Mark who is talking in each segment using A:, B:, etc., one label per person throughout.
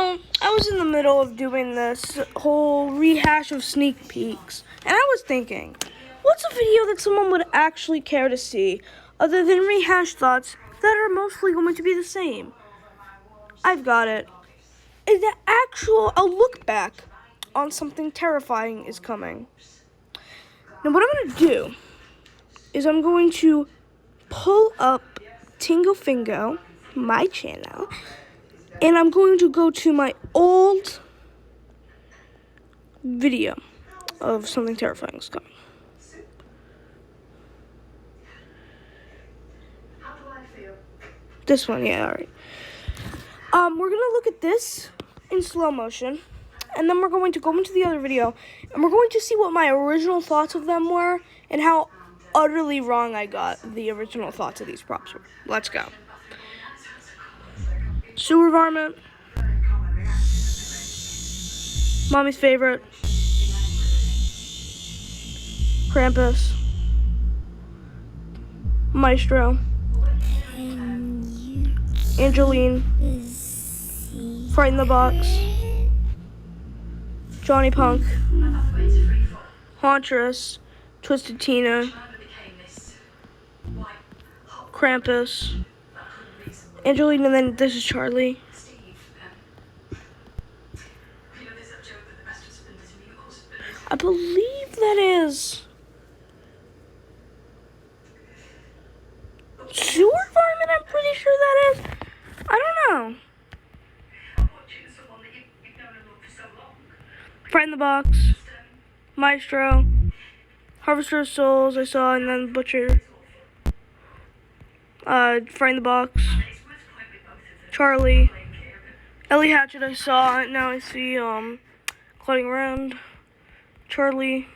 A: So, I was in the middle of doing this whole rehash of sneak peeks, and I was thinking, what's a video that someone would actually care to see, other than rehash thoughts that are mostly going to be the same? I've got it. A look back on something terrifying is coming. Now, what I'm going to do is I'm going to pull up Tingo Fingo, my channel, and I'm going to go to my old video of something terrifying is coming. This one, yeah, alright. We're gonna look at this in slow motion, and then we're going to go into the other video, and we're going to see what my original thoughts of them were, and how utterly wrong I got the original thoughts of these props were. Let's go. Sewer varmint. Mommy's favorite. Krampus. Maestro. Angeline. Frighten the Box. Johnny Punk. Hauntress. Twisted Tina. Krampus. Angeline, and then this is Charlie. I believe that is Sewer Varmint, I'm pretty sure that is. I don't know. Frighten the Box. Maestro. Harvester of Souls, I saw, and then Butcher. Frighten the Box. Charlie. Ellie Hatchet, I saw. Now I see, Clouding Around. Charlie.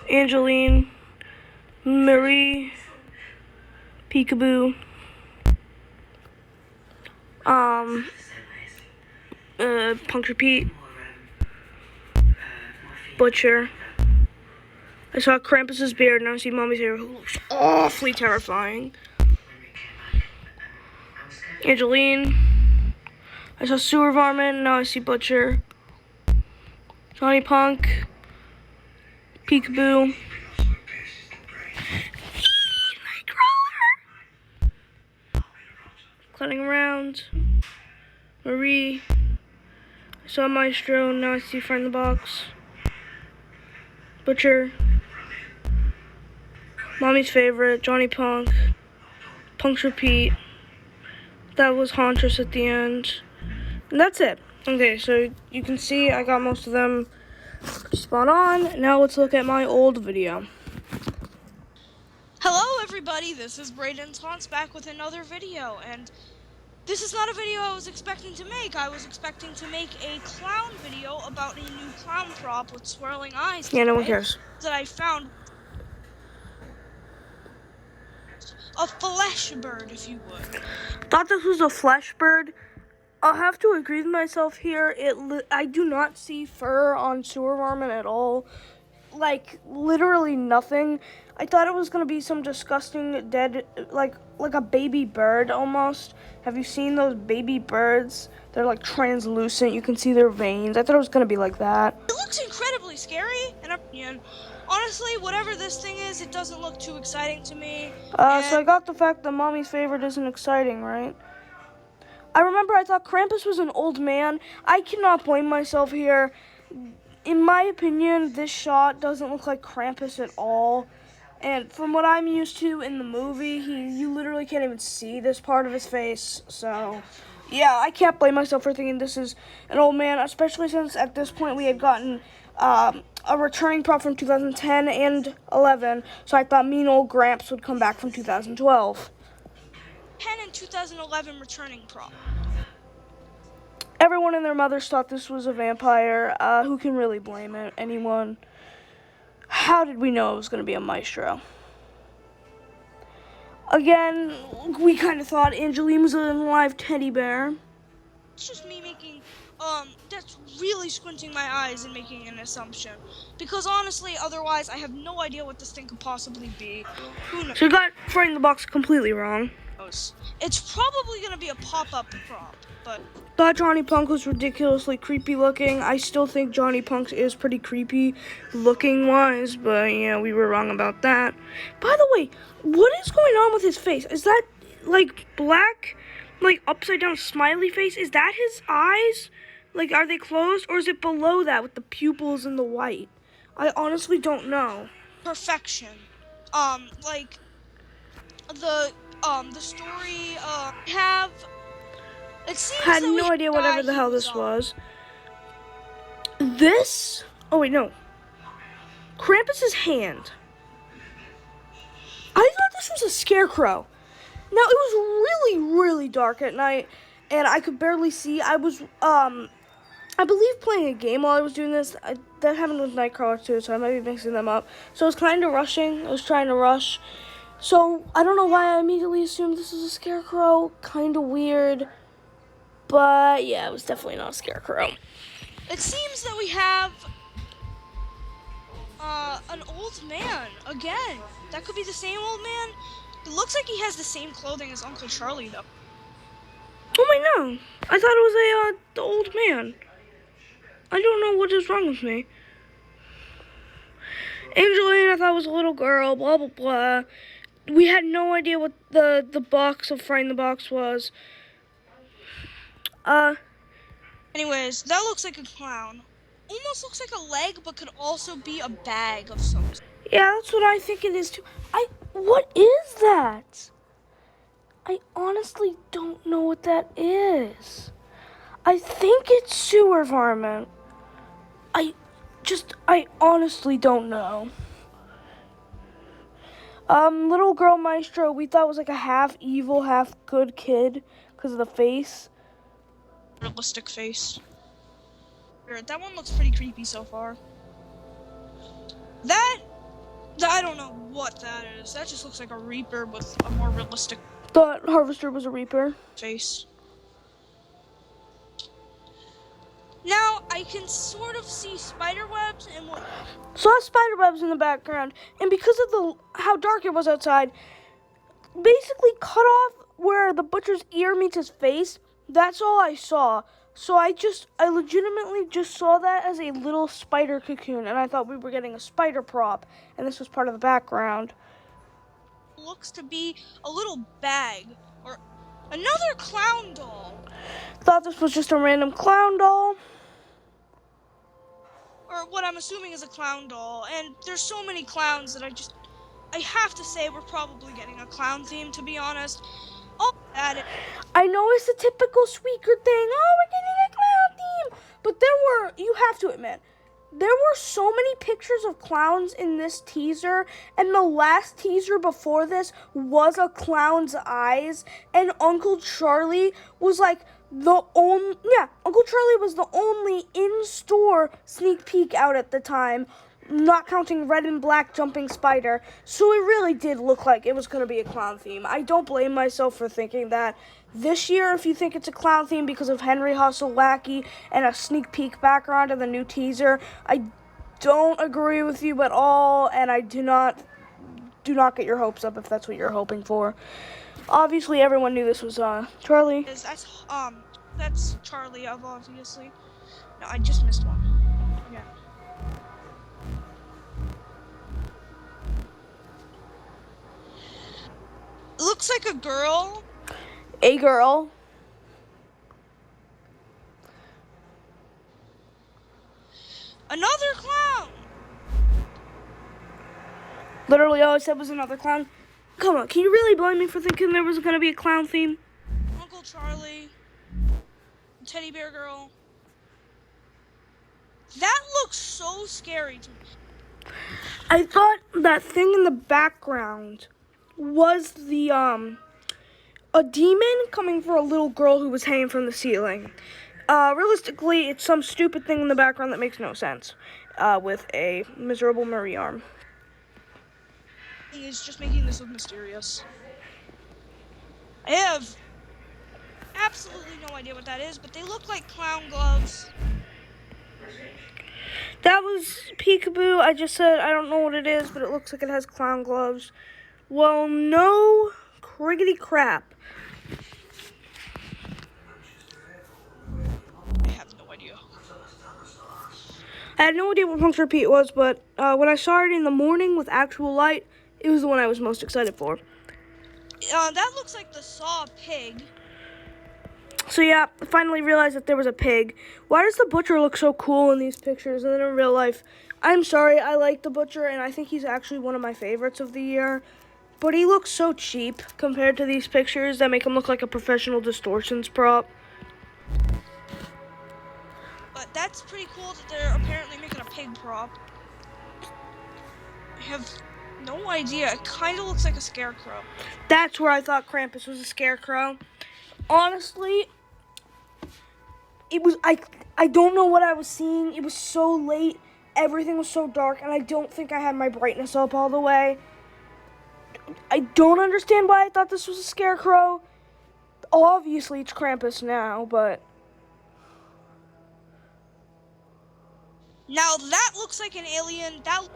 A: Angeline. Marie. Peekaboo. Puncture Pete. Butcher. I saw Krampus's beard, now I see Mommy's hair, who looks awfully terrifying. Angeline. I saw Sewer Varmint, now I see Butcher. Johnny Punk. Peekaboo. Nightcrawler. Clouding Around. Marie. I saw Maestro, now I see Frighten the Box. Butcher. Mommy's favorite, Johnny Punk. Puncture Pete. That was Hauntress at the end. And that's it. Okay, so you can see I got most of them spot on. Now let's look at my old video.
B: Hello everybody, this is Brayden Taunts back with another video, and this is not a video I was expecting to make. I was expecting to make a clown video about a new clown prop with swirling eyes.
A: Yeah, no one cares.
B: That I found. A flesh bird, if you would.
A: Thought this was a flesh bird. I'll have to agree with myself here. I do not see fur on Sewer Varmint at all. Like, literally nothing. I thought it was going to be some disgusting dead, like a baby bird almost. Have you seen those baby birds? They're like translucent. You can see their veins. I thought it was going to be like that.
B: It looks incredibly scary, and honestly, whatever this thing is, it doesn't look too exciting to me.
A: So I got the fact that Mommy's favorite isn't exciting, right? I remember I thought Krampus was an old man. I cannot blame myself here. In my opinion, this shot doesn't look like Krampus at all. And from what I'm used to in the movie, you literally can't even see this part of his face. So, yeah, I can't blame myself for thinking this is an old man, especially since at this point we had gotten a returning prop from 2010 and 11. So I thought Mean Old Gramps would come back from 2012.
B: 10 and 2011 returning prop.
A: Everyone and their mothers thought this was a vampire. Who can really blame it? Anyone? How did we know it was going to be a Maestro? Again, we kind of thought Angeline was a live teddy bear.
B: It's just me making, that's really squinting my eyes and making an assumption. Because honestly, otherwise, I have no idea what this thing could possibly be. Who knows?
A: So you got Frighten the Box completely wrong.
B: It's probably going to be a pop-up prop, but...
A: Thought Johnny Punk was ridiculously creepy looking. I still think Johnny Punk is pretty creepy looking wise, but yeah, we were wrong about that. By the way, what is going on with his face? Is that like black, like upside down smiley face? Is that his eyes? Like, are they closed, or is it below that with the pupils and the white? I honestly don't know.
B: Perfection. Like, the story, have... It seems
A: Had
B: that
A: no idea whatever the hell this was. This? Oh wait, no. Krampus's hand. I thought this was a scarecrow. Now, it was really, really dark at night, and I could barely see. I was, I believe playing a game while I was doing this. That happened with Nightcrawler too, so I might be mixing them up. So I was kind of rushing. I was trying to rush. So, I don't know why I immediately assumed this was a scarecrow. Kind of weird. But, yeah, it was definitely not a scarecrow.
B: It seems that we have an old man again. That could be the same old man. It looks like he has the same clothing as Uncle Charlie, though.
A: Oh my no! I thought it was the old man. I don't know what is wrong with me. Angeline, I thought was a little girl. Blah blah blah. We had no idea what the box of Frighten the Box was.
B: Anyways, that looks like a clown. Almost looks like a leg, but could also be a bag of some sort.
A: Yeah, that's what I think it is too. What is that? I honestly don't know what that is. I think it's sewer varmint. I honestly don't know. Little girl Maestro, we thought was like a half evil, half good kid because of the face.
B: Realistic face. That one looks pretty creepy so far. That I don't know what that is. That just looks like a Reaper with a more realistic
A: Thought Harvester was a Reaper.
B: face. Now, I can sort of see spider webs and what...
A: Saw spider webs in the background, and because of how dark it was outside, basically cut off where the butcher's ear meets his face. That's all I saw. So I legitimately just saw that as a little spider cocoon, and I thought we were getting a spider prop, and this was part of the background.
B: Looks to be a little bag, or another clown doll.
A: Thought this was just a random clown doll.
B: Or what I'm assuming is a clown doll, and there's so many clowns that I have to say we're probably getting a clown theme, to be honest. Oh,
A: I know it's the typical Squeaker thing. Oh, we're getting a clown theme. But you have to admit, there were so many pictures of clowns in this teaser, and the last teaser before this was a clown's eyes, and Uncle Charlie was like Uncle Charlie was the only in-store sneak peek out at the time, not counting Red and Black Jumping Spider, so it really did look like it was going to be a clown theme. I don't blame myself for thinking that. This year, if you think it's a clown theme because of Henry Hustle Wacky and a sneak peek background of the new teaser, I don't agree with you at all, and I do not get your hopes up if that's what you're hoping for. Obviously, everyone knew this was Charlie.
B: That's Charlie, obviously. No, I just missed one. Yeah. It looks like a girl.
A: A girl.
B: Another clown.
A: Literally all I said was another clown. Come on, can you really blame me for thinking there was going to be a clown theme?
B: Uncle Charlie. Teddy bear girl. That looks so scary to me.
A: I thought that thing in the background was a demon coming for a little girl who was hanging from the ceiling. Realistically, it's some stupid thing in the background that makes no sense, with a miserable Murray arm.
B: He is just making this look mysterious. I have absolutely no idea what that is, but they look like clown gloves.
A: That was Peekaboo. I just said I don't know what it is, but it looks like it has clown gloves. Well, no criggity crap.
B: I have no idea.
A: I had no idea what Puncture Pete was, but when I saw it in the morning with actual light, it was the one I was most excited for.
B: That looks like the Saw pig.
A: So yeah, I finally realized that there was a pig. Why does the butcher look so cool in these pictures and then in real life? I'm sorry, I like the butcher and I think he's actually one of my favorites of the year. But he looks so cheap compared to these pictures that make him look like a professional distortions prop.
B: But that's pretty cool that they're apparently making a pig prop. I have no idea. It kind of looks like a scarecrow.
A: That's where I thought Krampus was a scarecrow. Honestly, it was I don't know what I was seeing. It was so late. Everything was so dark, and I don't think I had my brightness up all the way. I don't understand why I thought this was a scarecrow. Obviously, it's Krampus now, but
B: Now that looks like an alien. That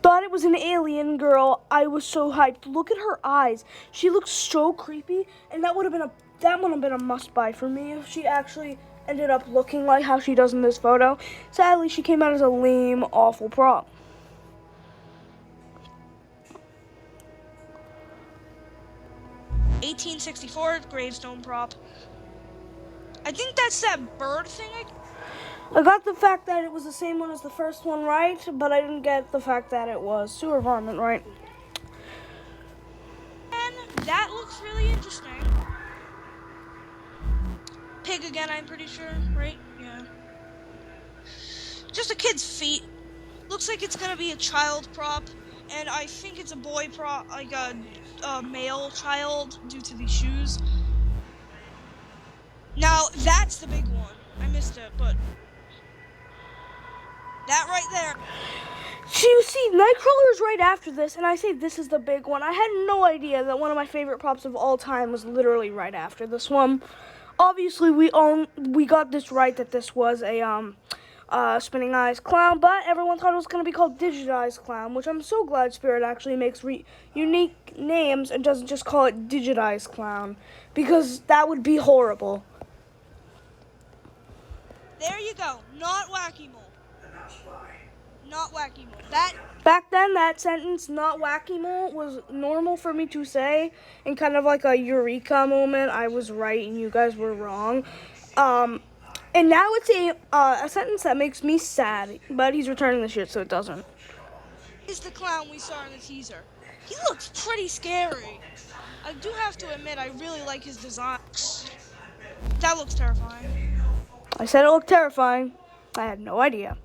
A: thought it was an alien girl. I was so hyped. Look at her eyes. She looks so creepy, and that would have been a must buy for me if she actually ended up looking like how she does in this photo. Sadly, she came out as a lame, awful prop.
B: (1864) gravestone prop. I think that's that bird thing.
A: I got the fact that it was the same one as the first one right, but I didn't get the fact that it was sewer varmint right.
B: And that looks really interesting. Pig again, I'm pretty sure, right? Yeah. Just a kid's feet. Looks like it's gonna be a child prop, and I think it's a boy prop, like a male child, due to these shoes. Now that's the big one. I missed it, but that right there.
A: You see, Nightcrawler is right after this, and I say this is the big one. I had no idea that one of my favorite props of all time was literally right after this one. Obviously, we got this right that this was a Spinning Eyes Clown, but everyone thought it was going to be called Digitized Clown, which I'm so glad Spirit actually makes unique names and doesn't just call it Digitized Clown, because that would be horrible.
B: There you go. Not Wacky Mole. Not Wacky Mole.
A: Back then, that sentence, not Whack-A-Mole, was normal for me to say, and kind of like a eureka moment. I was right and you guys were wrong. And now it's a sentence that makes me sad, but he's returning this year, so it doesn't.
B: Is the clown we saw in the teaser. He looks pretty scary. I do have to admit, I really like his design. That looks terrifying.
A: I said it looked terrifying. I had no idea.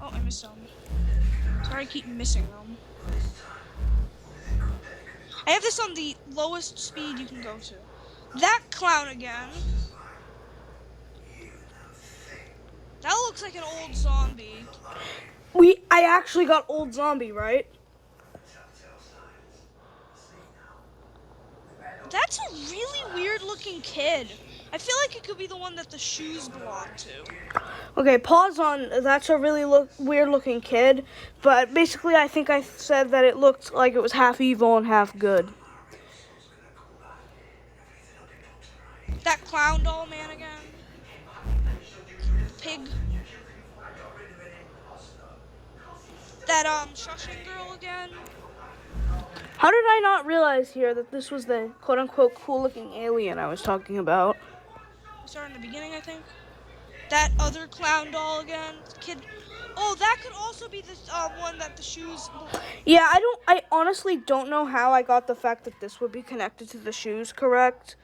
B: Oh, I missed some. Sorry, I keep missing them. I have this on the lowest speed you can go to. That clown again. That looks like an old zombie.
A: I actually got old zombie, right? That's a really weird looking kid.
B: I feel like it could be the one that the shoes belong to.
A: Okay, pause on that's a really weird looking kid, but basically I think I said that it looked like it was half evil and half good.
B: That clown doll man again. Pig. That shushing girl again.
A: How did I not realize here that this was the quote-unquote cool-looking alien I was talking about?
B: We started in the beginning, I think. That other clown doll again. Kid. Oh, that could also be the one that the shoes.
A: Yeah, I honestly don't know how I got the fact that this would be connected to the shoes correct.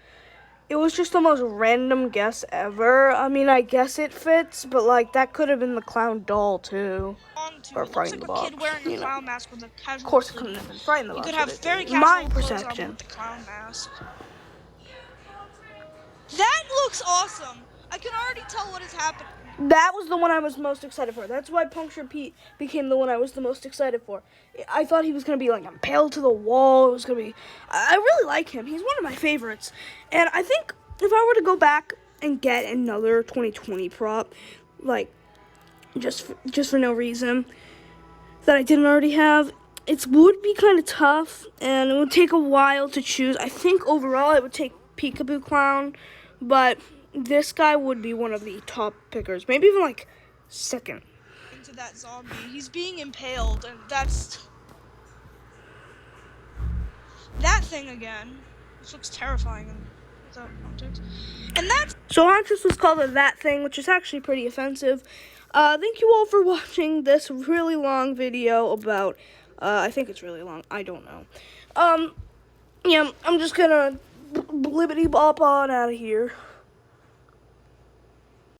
A: It was just the most random guess ever. I mean, I guess it fits, but like that could have been the clown doll too. Or Frighten the Box.
B: Kid wearing a clown mask with a casual.
A: Of course, it couldn't have been Frighten the
B: You
A: Box.
B: could have very casual
A: My
B: clothes on
A: perception.
B: with the clown mask. That looks awesome. I can already tell what is happening.
A: That was the one I was most excited for. That's why Puncture Pete became the one I was the most excited for. I thought he was going to be like impaled to the wall. It was going to be... I really like him. He's one of my favorites. And I think if I were to go back and get another 2020 prop, like, just for no reason, that I didn't already have, it would be kind of tough, and it would take a while to choose. I think overall it would take Peekaboo Clown, but this guy would be one of the top pickers, maybe even like second.
B: Into that zombie. He's being impaled, and that's that thing again. This looks terrifying without context. And that's
A: So Huntress was called a that thing, which is actually pretty offensive. Thank you all for watching this really long video about, I think it's really long, I don't know. Yeah, I'm just gonna blibbity bop on out of here.